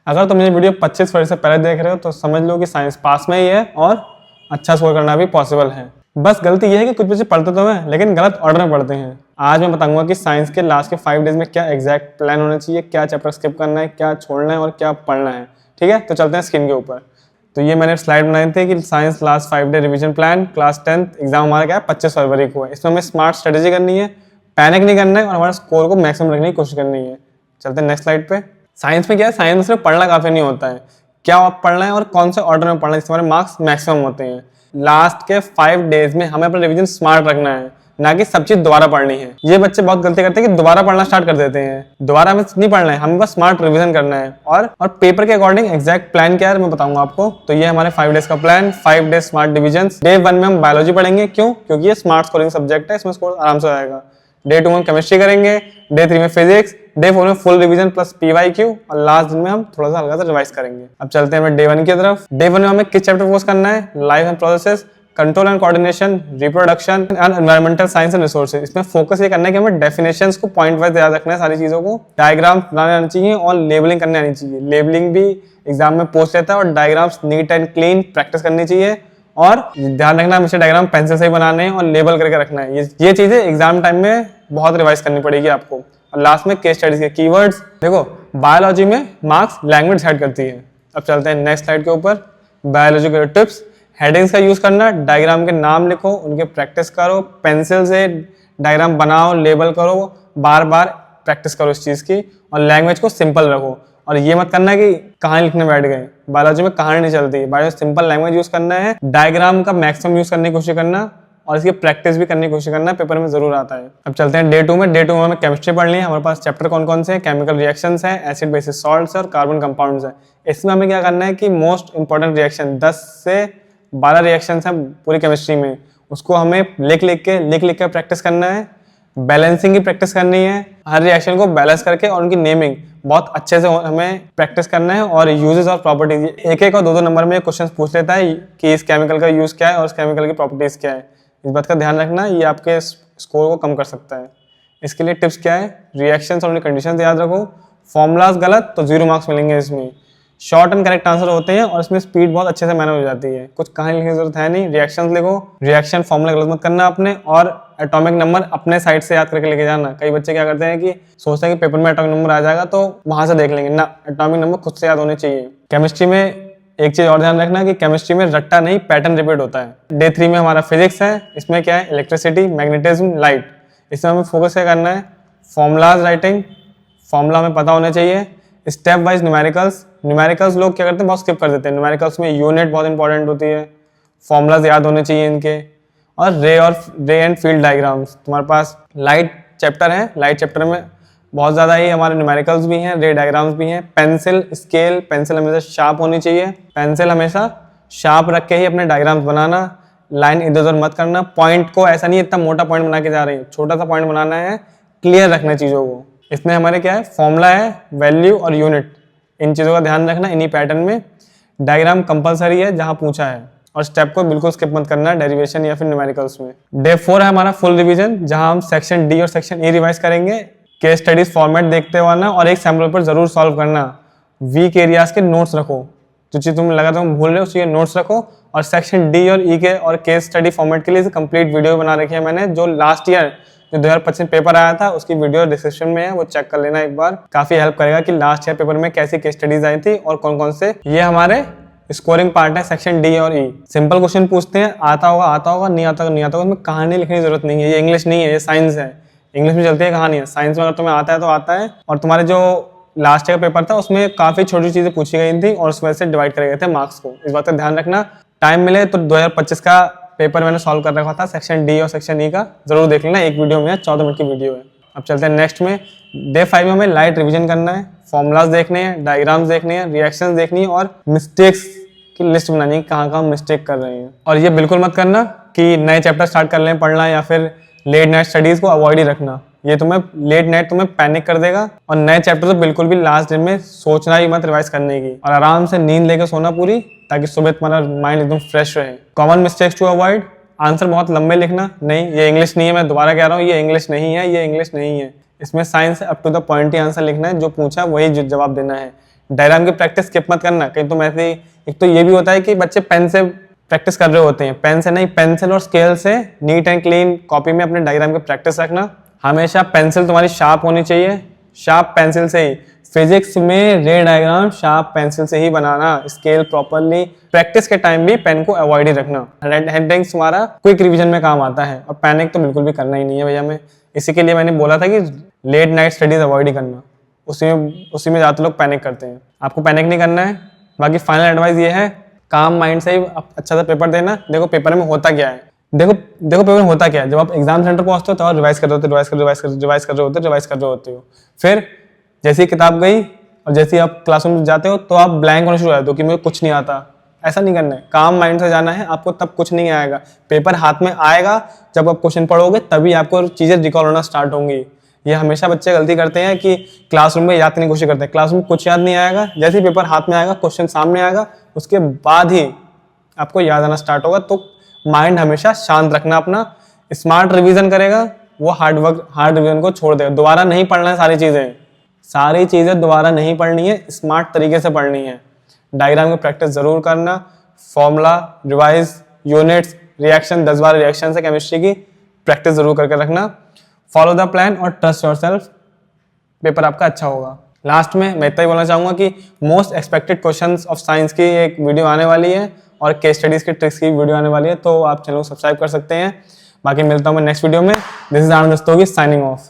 अगर तुम ये वीडियो 25 फरवरी से पहले देख रहे हो तो समझ लो कि साइंस पास में ही है और अच्छा स्कोर करना भी पॉसिबल है। बस गलती ये है कि कुछ बच्चे पढ़ते तो हैं लेकिन गलत ऑर्डर में पढ़ते हैं। आज मैं बताऊंगा कि साइंस के लास्ट के 5 डेज में क्या एग्जैक्ट प्लान होना चाहिए, क्या चैप्टर स्किप करना है, क्या छोड़ना है और क्या पढ़ना है। ठीक है, तो चलते हैं स्क्रीन के ऊपर। तो ये मैंने स्लाइड बनाई थी कि science last 5 day revision plan, class 10th exam हमारा क्या है 25 फरवरी को है। इसमें हमें स्मार्ट स्ट्रेटेजी करनी है, पैनिक नहीं करना है और हमारे स्कोर को मैक्सिमम रखने की कोशिश करनी है। चलते हैं नेक्स्ट स्लाइड पे। साइंस में क्या है, साइंस में सिर्फ पढ़ना काफी नहीं होता है, क्या आप पढ़ना है और कौन से ऑर्डर में पढ़ना है जिससे हमारे मार्क्स मैक्सिमम होते हैं। लास्ट के 5 डेज में हमें अपना रिवीजन स्मार्ट रखना है, ना कि सब चीज दोबारा पढ़नी है। ये बच्चे बहुत गलती करते हैं कि दोबारा पढ़ना स्टार्ट कर देते हैं। दोबारा हमें नहीं पढ़ना है, हमें बस स्मार्ट रिवीजन करना है। और पेपर के अकॉर्डिंग एग्जैक्ट प्लान क्या है मैं बताऊंगा आपको। तो ये हमारे 5 डेज का plan, 5 days smart division. Day 1 में हम बायोलॉजी पढ़ेंगे, क्यों? क्योंकि ये स्मार्ट स्कोरिंग सब्जेक्ट है, इसमें स्कोर आराम से आएगा। डे 2 में केमिस्ट्री करेंगे, डे 3 में फिजिक्स, डे 4 में फुल रिवीजन प्लस PYQ और लास्ट दिन में हम थोड़ा सा हल्का सा रिवाइज करेंगे। अब चलते हैं डे 1 की तरफ। डे 1 में हमें किस चैप्टर फोकस करना है? Life and processes, control and coordination, reproduction and environmental science and resources. इसमें फोकस ये करना है कि हमें डेफिनेशंस को पॉइंट वाइज याद रखना है, सारी चीजों को, डायग्राम बनाने आनी चाहिए और लेबलिंग करने आनी चाहिए। लेबलिंग भी एग्जाम में पूछ लेता है और diagrams neat and clean practice करनी चाहिए। और ध्यान रखना हमेशा डायग्राम पेंसिल से ही बनाने हैं और लेबल करके रखना है। ये चीजें एग्जाम टाइम में बहुत रिवाइज करनी पड़ेगी आपको। और लास्ट में केस स्टडीज के कीवर्ड्स। देखो बायोलॉजी में मार्क्स लैंग्वेज डिसाइड करती है। अब चलते हैं नेक्स्ट स्लाइड के ऊपर। बायोलॉजी के टिप्स, हेडिंग्स का यूज करना, डायग्राम के नाम लिखो, उनके प्रैक्टिस करो, पेंसिल से डायग्राम बनाओ, लेबल करो, बार बार प्रैक्टिस करो इस चीज की। और लैंग्वेज को सिंपल रखो। और ये मत करना कि कहानी लिखने बैठ गए, बायोलॉजी में कहानी नहीं चलती, बायोलॉजी सिंपल लैंग्वेज यूज करना है। डायग्राम का मैक्सिमम यूज करने की कोशिश करना और इसकी प्रैक्टिस भी करने की कोशिश करना, पेपर में जरूर आता है। अब चलते हैं डे 2 में। डे 2 में हमें केमिस्ट्री पढ़नी है। हमारे पास चैप्टर कौन कौन से हैं? केमिकल रिएक्शंस है, एसिड बेसिस सॉल्ट्स और कार्बन कंपाउंड्स है। इसमें हमें क्या करना है कि मोस्ट इंपॉर्टेंट रिएक्शन 10 से 12 रिएक्शंस हैं पूरी केमिस्ट्री में, उसको हमें लिख लिख के प्रैक्टिस करना है। बैलेंसिंग की प्रैक्टिस करनी है, हर रिएक्शन को बैलेंस करके और उनकी नेमिंग बहुत अच्छे से हमें प्रैक्टिस करना है। और यूजेस और प्रॉपर्टीज, एक और दो नंबर में क्वेश्चन पूछ लेता है कि इस केमिकल का यूज क्या है और इस केमिकल की प्रॉपर्टीज क्या है। इस बात का ध्यान रखना, ये आपके स्कोर को कम कर सकता है। इसके लिए टिप्स क्या है? रिएक्शंस और उनकी कंडीशंस याद रखो। फॉर्मूलाज गलत तो 0 मार्क्स मिलेंगे इसमें। शॉर्ट एंड करेक्ट आंसर होते हैं और इसमें स्पीड बहुत अच्छे से मैनेज हो जाती है। कुछ कहानी लिखने की जरूरत है नहीं। रिएक्शंस लिखो, रिएक्शन फॉर्मूला गलत मत करना अपने, और एटॉमिक नंबर अपने साइड से याद करके लेके जाना। कई बच्चे क्या करते हैं कि सोचते हैं कि पेपर में एटॉमिक नंबर आ जाएगा तो वहां से देख लेंगे, ना, एटॉमिक नंबर खुद से याद होने चाहिए। केमिस्ट्री में एक चीज और ध्यान रखना कि केमिस्ट्री में रट्टा नहीं, पैटर्न रिपीट होता है। डे 3 में हमारा फिजिक्स है। इसमें क्या है? Electricity, magnetism, light. इसमें हमें फोकस क्या करना है? फॉर्मूलाज राइटिंग, फॉर्मूला हमें पता होने चाहिए। स्टेप वाइज न्यूमेरिकल्स लोग क्या करते हैं, बहुत स्किप कर देते हैं। न्यूमेरिकल्स में यूनिट बहुत इंपॉर्टेंट होती है, फॉर्मूलाज याद होने चाहिए इनके। और रे एंड फील्ड डायग्राम्स। तुम्हारे पास लाइट चैप्टर है, लाइट चैप्टर में बहुत ज़्यादा ही हमारे न्यूमेरिकल्स भी हैं, रे डायग्राम्स भी हैं। पेंसिल स्केल, पेंसिल हमेशा शार्प होनी चाहिए। पेंसिल हमेशा शार्प रख के ही अपने डायग्राम्स बनाना, लाइन इधर उधर मत करना। पॉइंट को ऐसा नहीं इतना मोटा पॉइंट बना के जा रही है, छोटा सा पॉइंट बनाना है, क्लियर रखना चीज़ों को। इसमें हमारे क्या है? फॉर्मूला है, वैल्यू और यूनिट, इन चीज़ों का ध्यान रखना इन्हीं पैटर्न में। डायग्राम कंपलसरी है जहाँ पूछा है, और स्टेप को बिल्कुल स्किप मत करना डेरिवेशन या फिर न्यूमेरिकल्स में। डे 4 है हमारा फुल रिवीजन, जहां हम सेक्शन डी और सेक्शन ए रिवाइज करेंगे। केस स्टडीज फॉर्मेट देखते हुए आना और एक सैम्पल पर जरूर सॉल्व करना। वीक एरियाज के नोट्स रखो, जो चीज तुम लगा तुम भूल रहे हो उसके नोट्स रखो। और सेक्शन डी और ई के और केस स्टडी फॉर्मेट के लिए कंप्लीट वीडियो बना रखी है मैंने, जो लास्ट ईयर जो 2025 पेपर आया था उसकी वीडियो डिस्क्रिप्शन में है, वो चेक कर लेना एक बार। काफी हेल्प करेगा कि लास्ट ईयर पेपर में कैसी केस स्टडीज आई थी और कौन कौन से। ये हमारे स्कोरिंग पार्ट है सेक्शन डी और ई। सिंपल क्वेश्चन पूछते हैं, आता होगा, नहीं आता होगा। उसमें कहानी लिखने की जरूरत नहीं है, ये इंग्लिश नहीं है, ये साइंस है। इंग्लिश में चलती है कहानी है, साइंस में अगर तुम्हें आता है तो आता है। और तुम्हारे जो लास्ट ईयर पेपर था उसमें काफी छोटी चीजें पूछी गई थी और उस वजह से डिवाइड करे गए थे मार्क्स को। इस बात का ध्यान रखना। टाइम मिले तो 2025 का पेपर मैंने सॉल्व कर रखा था, सेक्शन डी और सेक्शन ई का, जरूर देख लेना। एक वीडियो में है, 14 मिनट की वीडियो है। अब चलते हैं नेक्स्ट में। डे 5 में हमें लाइट रिविजन करना है, फॉर्मूलाज देखने हैं, डायग्राम्स देखने हैं, रिएक्शंस देखनी है और मिस्टेक्स की लिस्ट बनानी है, कहाँ मिस्टेक कर रहे हैं। और ये बिल्कुल मत करना कि नए चैप्टर स्टार्ट कर लें पढ़ना या फिर लेट नाइट स्टडीज को अवॉइड ही रखना। ये तुम्हें लेट नाइट तुम्हें पैनिक कर देगा। और नए चैप्टर तो बिल्कुल भी लास्ट दिन में सोचना ही मत रिवाइज करने की, और आराम से नींद लेकर सोना पूरी, ताकि सुबह तुम्हारा माइंड एकदम फ्रेश रहे। Common mistakes to avoid, answer बहुत लंबे लिखना नहीं, ये इंग्लिश नहीं है, मैं दोबारा कह रहा हूँ, ये इंग्लिश नहीं है, ये इंग्लिश नहीं है। इसमें science up to the point ही आंसर लिखना है, जो पूछा वही जवाब देना है। डायग्राम की प्रैक्टिस स्किप मत करना। कहीं तुम ऐसे एक तो ये भी होता है कि बच्चे पेन से प्रैक्टिस कर रहे होते हैं, पेन से नहीं, पेंसिल और स्केल से नीट एंड क्लीन कॉपी में अपने डायग्राम की प्रैक्टिस रखना। हमेशा पेंसिल तुम्हारी शार्प होनी चाहिए, शार्प पेंसिल से ही। फिजिक्स में रे डायग्राम शार्प पेंसिल से ही बनाना, स्केल प्रॉपरली। प्रैक्टिस के टाइम भी पेन को अवॉइड ही रखना। हेडिंग्स तुम्हारा क्विक रिवीजन में काम आता है, और पैनिक तो बिल्कुल भी करना ही नहीं है भैया। मैं इसी के लिए मैंने बोला था कि लेट नाइट स्टडीज अवॉइड ही करना, उसी में ज़्यादा लोग पैनिक करते हैं। आपको पैनिक नहीं करना है। बाकी फाइनल एडवाइस ये है, काम माइंड से ही अच्छा सा पेपर देना। देखो पेपर में होता क्या है, देखो पेपर में होता क्या है, जब आप एग्जाम सेंटर पहुंचते हो तो आप रिवाइज कर रहे होते हो। फिर जैसी किताब गई और जैसे आप क्लासरूम में जाते हो तो आप ब्लैंक होने शुरू हो जाते हो कि मुझे कुछ नहीं आता। ऐसा नहीं करना है, काम माइंड से जाना है। आपको तब कुछ नहीं आएगा, पेपर हाथ में आएगा जब आप क्वेश्चन पढ़ोगे, तभी आपको चीज़ें रिकॉल होना स्टार्ट होंगी। ये हमेशा बच्चे गलती करते हैं कि क्लासरूम में याद करने की कोशिश करते हैं। क्लासरूम में कुछ याद नहीं आएगा, जैसे ही पेपर हाथ में आएगा, क्वेश्चन सामने आएगा, उसके बाद ही आपको याद आना स्टार्ट होगा। तो माइंड हमेशा शांत रखना अपना। स्मार्ट रिवीजन करेगा वो हार्ड रिवीजन को छोड़ देगा। दोबारा नहीं पढ़ना है सारी चीज़ें दोबारा नहीं पढ़नी है, स्मार्ट तरीके से पढ़नी है। डायग्राम की प्रैक्टिस जरूर करना, फॉर्मूला, रिवाइज, यूनिट्स, रिएक्शन, 10 बार रिएक्शन से केमिस्ट्री की प्रैक्टिस जरूर करके रखना। फॉलो द प्लान और ट्रस्ट योरसेल्फ, पेपर आपका अच्छा होगा। लास्ट में मैं इतना ही बोलना चाहूँगा कि most expected questions of science की एक वीडियो आने वाली है, और केस स्टडीज़ की ट्रिक्स की वीडियो आने वाली है, तो आप चैनल को सब्सक्राइब कर सकते हैं। बाकी मिलता हूँ मैं नेक्स्ट वीडियो में। This is Anand Rastogi signing off.